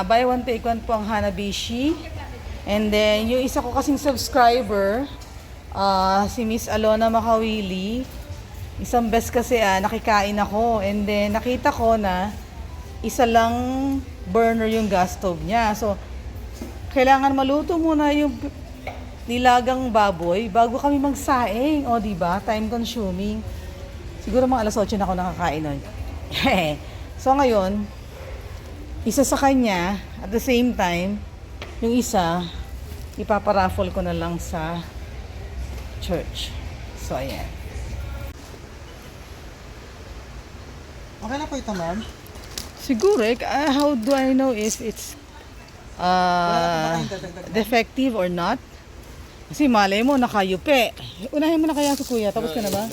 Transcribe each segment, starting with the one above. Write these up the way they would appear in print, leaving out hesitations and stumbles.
Buy one take one po ang Hanabishi. And then, yung isa ko kasing subscriber, si Miss Alona Makawili. Isang beses kasi nakikain ako. And then, nakita ko na isa lang burner yung gas stove niya. So, kailangan maluto muna yung nilagang baboy bago kami magsaing. O, diba? Time consuming. Siguro mga alas 8 na ako nakakain nun. So, ngayon, isa sa kanya, at the same time, yung isa, ipaparaffle ko na lang sa church. So, ayan. Okay na po ito, ma'am? Siguro, how do I know if it's defective or not? Kasi malay mo, nakayupe. Unahin mo na kaya si kuya, tapos ka na ba?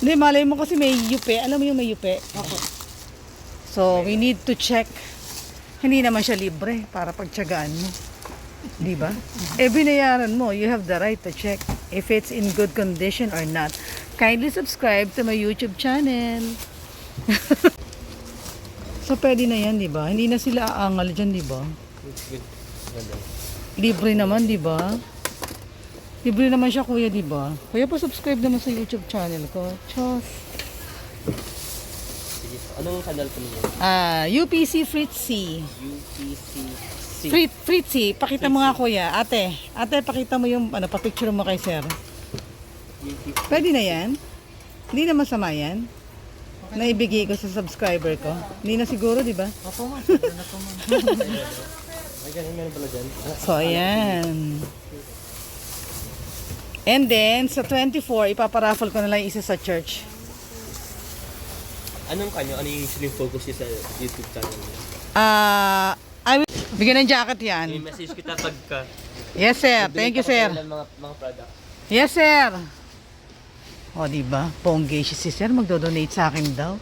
Hindi, malay mo kasi may yupe. Alam mo yung may yupe? Opo. So, we need to check. Hindi naman siya libre para pagtyagaan mo. Di ba? Binayaran mo. You have the right to check if it's in good condition or not. Kindly subscribe to my YouTube channel. So, pwede na yan, di ba? Hindi na sila aangal dyan, di ba? Libre naman, di ba? Libre naman siya, kuya, di ba? Kuya, pa-subscribe naman sa YouTube channel ko. Chos. Anong channel po niyo? UPC Fritzy. UPC. Fritzy, pakita mo nga, kuya. Ate, pakita mo yung, pa-picture mo kay sir. Pwede na yan? Hindi na masama yan? Naibigay ko sa subscriber ko. Hindi na siguro, di ba? Opo, ma'am. Siguro na po, ma'am. Ay, ganun meron pala dyan. So, ayan. And then, sa 24, ipaparaffle ko na lang isa sa church. Anong kanyo? Ano yung usually focus niyo sa YouTube channel niyo? Bigyan ng jacket yan. May message kita pagka... Yes, sir. Thank you, sir. Mga product. Yes, sir. O, diba? Ponggay siya si sir. Magdodonate sa akin daw.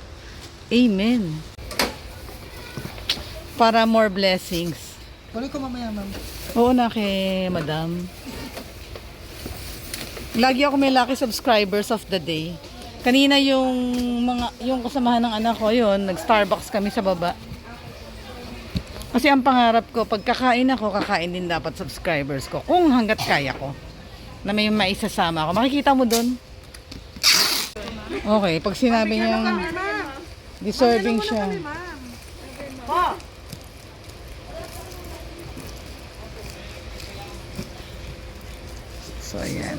Amen. Para more blessings. Kunin ko mamaya, ma'am. Oo na kay madam. Lagi ako may lucky subscribers of the day. Kanina yung kasamahan ng anak ko, yun, nag-Starbucks kami sa baba. Kasi ang pangarap ko, pag kakain ako, kakain din dapat subscribers ko. Kung hanggat kaya ko. Na may maisasama ako. Makikita mo dun. Okay, pag sinabi niyang deserving siya. So, ayan.